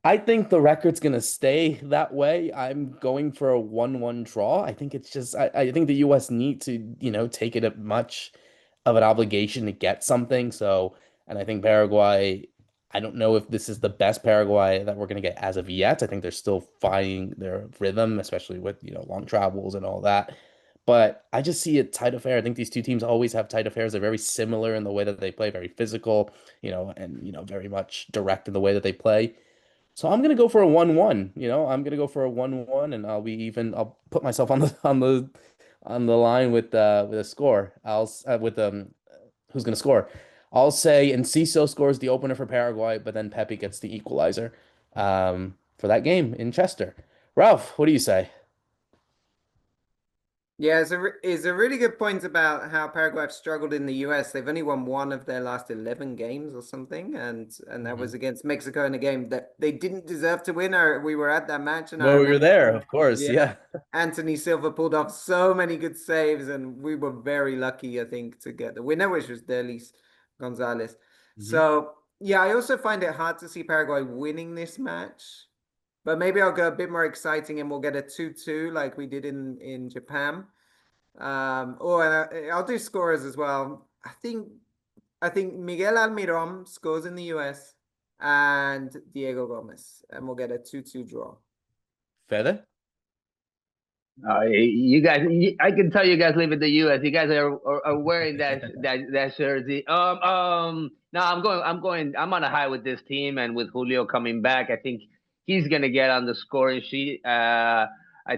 A: I think the record's gonna stay that way. I'm going for a 1-1 draw. I think it's just I think the US need to, take it up much of an obligation to get something. So, and I think Paraguay, I don't know if this is the best Paraguay that we're going to get as of yet. I think they're still finding their rhythm, especially with, long travels and all that. But I just see a tight affair. I think these two teams always have tight affairs. They're very similar in the way that they play, very physical, and, very much direct in the way that they play. So I'm gonna go for a 1-1. I'm gonna go for a 1-1, and I'll put myself on the line with a score. With who's gonna score. I'll say Enciso scores the opener for Paraguay, but then Pepe gets the equalizer for that game in Chester. Ralph, what do you say?
C: Yeah, it's a really good point about how Paraguay have struggled in the US. They've only won one of their last 11 games or something, and that was against Mexico in a game that they didn't deserve to win. Or we were at that match, and I
A: Well, we were
C: remember,
A: there, of course.
C: yeah,
A: Yeah.
C: Anthony Silva pulled off so many good saves, and we were very lucky, I think, to get the winner, which was Derlis Gonzalez.
A: Mhm.
C: So yeah, I also find it hard to see Paraguay winning this match. But maybe I'll go a bit more exciting and we'll get a 2-2 like we did in Japan. I'll do scorers as well. I think Miguel Almiron scores in the US and Diego Gomez, and we'll get a 2-2 draw.
A: Fede?
B: You guys, I can tell you guys live in the U.S. You guys are wearing that jersey. No, I'm on a high with this team, and with Julio coming back, I think he's gonna get on the scoring sheet. I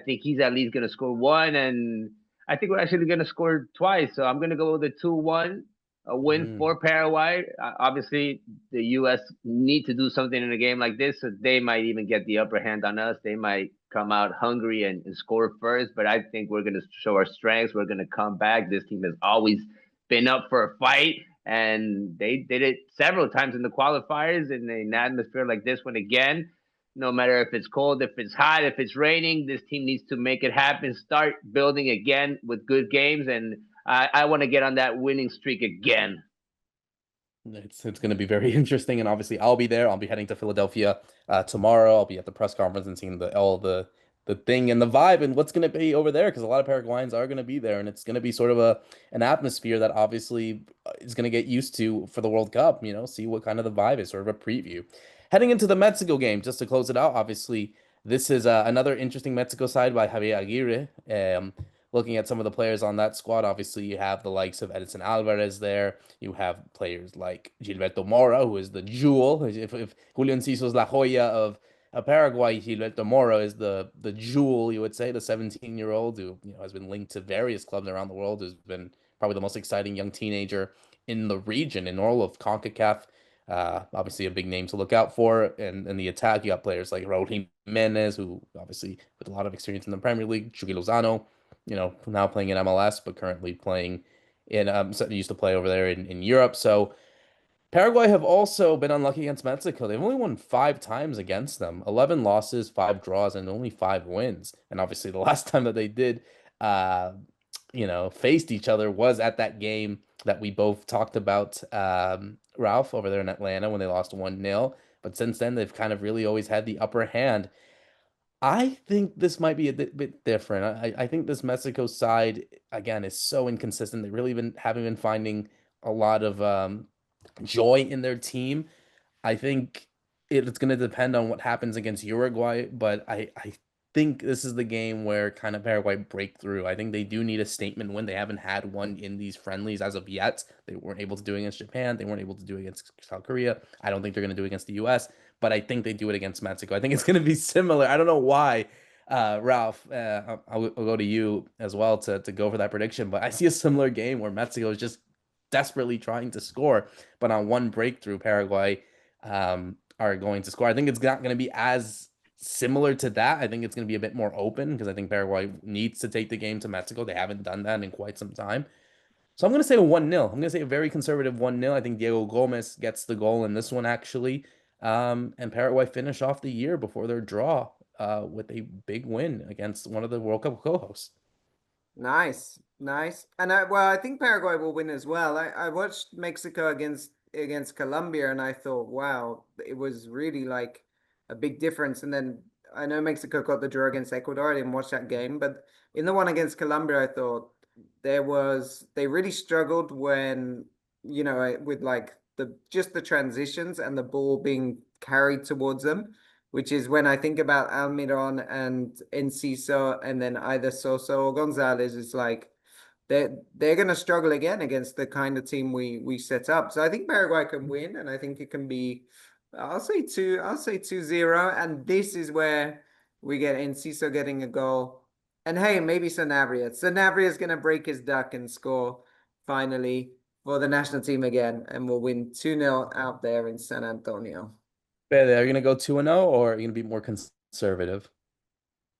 B: think he's at least gonna score one, and I think we're actually gonna score twice. So I'm gonna go with a 2-1, a win
A: Mm.
B: for Paraguay. Obviously, the U.S. need to do something in a game like this, so they might even get the upper hand on us. They might come out hungry and score first, but I think we're going to show our strengths. We're going to come back. This team has always been up for a fight, and they did it several times in the qualifiers in an atmosphere like this one again. No matter if it's cold, if it's hot, if it's raining, this team needs to make it happen, start building again with good games, and I want to get on that winning streak again.
A: It's going to be very interesting, and obviously I'll be there. I'll be heading to Philadelphia tomorrow. I'll be at the press conference and seeing all the thing and the vibe and what's going to be over there because a lot of Paraguayans are going to be there, and it's going to be sort of an atmosphere that obviously is going to get used to for the World Cup. See what kind of the vibe is, sort of a preview. Heading into the Mexico game, just to close it out, obviously this is another interesting Mexico side by Javier Aguirre. Looking at some of the players on that squad, obviously you have the likes of Edson Alvarez there. You have players like Gilberto Mora, who is the jewel. If Julio Enciso is La Joya of Paraguay, Gilberto Mora is the jewel, you would say, the 17-year-old who has been linked to various clubs around the world, who's been probably the most exciting young teenager in the region, in all of CONCACAF. Obviously a big name to look out for. And in the attack, you got players like Raul Jimenez, who obviously with a lot of experience in the Premier League, Chucky Lozano, now playing in MLS, but currently playing used to play over there in Europe. So Paraguay have also been unlucky against Mexico. They've only won 5 times against them, 11 losses, 5 draws, and only 5 wins. And obviously, the last time that they did faced each other was at that game that we both talked about, Ralph, over there in Atlanta when they lost 1-0. But since then, they've kind of really always had the upper hand. I think this might be a bit different. I think this Mexico side, again, is so inconsistent. They really haven't been finding a lot of joy in their team. I think it's going to depend on what happens against Uruguay, but I think this is the game where kind of Paraguay break through. I think they do need a statement win. They haven't had one in these friendlies as of yet. They weren't able to do it against Japan. They weren't able to do it against South Korea. I don't think they're going to do it against the U.S., but I think they do it against Mexico. I think it's going to be similar. I don't know why. Ralph, I'll go to you as well to go for that prediction, but I see a similar game where Mexico is just desperately trying to score, but on one breakthrough, Paraguay are going to score. I think it's not going to be as similar to that. I think it's going to be a bit more open because I think Paraguay needs to take the game to Mexico. They haven't done that in quite some time. So I'm going to say a 1-0. I'm going to say a very conservative 1-0. I think Diego Gomez gets the goal in this one, actually. And Paraguay finish off the year before their draw with a big win against one of the World Cup co-hosts.
C: Nice, nice. And I think Paraguay will win as well. I watched Mexico against Colombia, and I thought, wow, it was really like a big difference. And then I know Mexico got the draw against Ecuador. I didn't watch that game, but in the one against Colombia, I thought they really struggled when, with like the transitions and the ball being carried towards them, which is when I think about Almiron and Enciso and then either Soso or Gonzalez. It's like they're going to struggle again against the kind of team we set up. So I think Paraguay can win, and I think it can be, I'll say 2-0, and this is where we get Enciso getting a goal. And hey, maybe Sanabria. Sanabria is going to break his duck and score finally for the national team again, and we'll win 2-0 out there in San Antonio.
A: Fede, are you going to go 2-0 or are you going to be more conservative?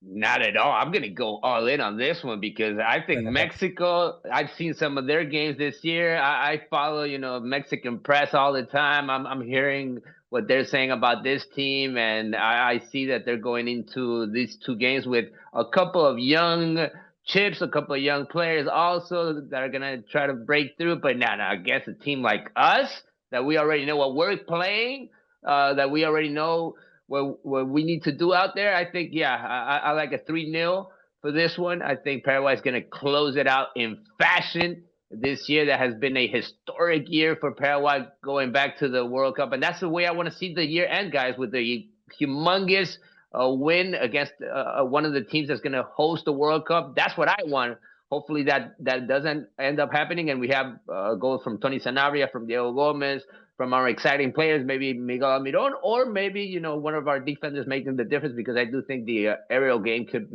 B: Not at all. I'm gonna go all in on this one because I think Mexico. I've seen some of their games this year. I follow, Mexican press all the time. I'm hearing what they're saying about this team, and I see that they're going into these two games with a couple of young chips, a couple of young players also that are gonna try to break through. But now against a team like us that we already know what we're playing, that we already know what we need to do out there. I think, I like a 3-0 for this one. I think Paraguay is going to close it out in fashion this year. That has been a historic year for Paraguay going back to the World Cup. And that's the way I want to see the year end, guys, with the humongous win against one of the teams that's going to host the World Cup. That's what I want. Hopefully that doesn't end up happening, and we have goals from Tony Sanabria, from Diego Gomez, from our exciting players, maybe Miguel Almiron, or maybe one of our defenders making the difference, because I do think the aerial game could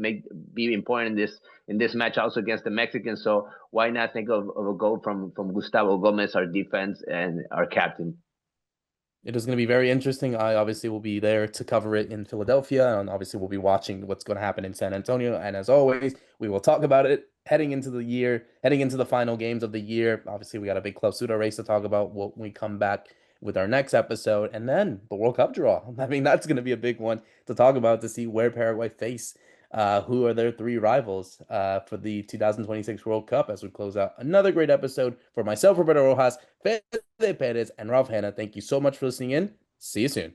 B: be important in this match also against the Mexicans. So why not think of a goal from Gustavo Gomez, our defense and our captain?
A: It is going to be very interesting. I obviously will be there to cover it in Philadelphia, and obviously we'll be watching what's going to happen in San Antonio. And as always, we will talk about it heading into the final games of the year. Obviously, we got a big Clausura race to talk about when we come back with our next episode, and then the World Cup draw. I mean, that's going to be a big one to talk about, to see where Paraguay face who are their three rivals for the 2026 World Cup, as we close out another great episode. For myself, Roberto Rojas, Fede Perez, and Ralph Hanna, thank you so much for listening in. See you soon.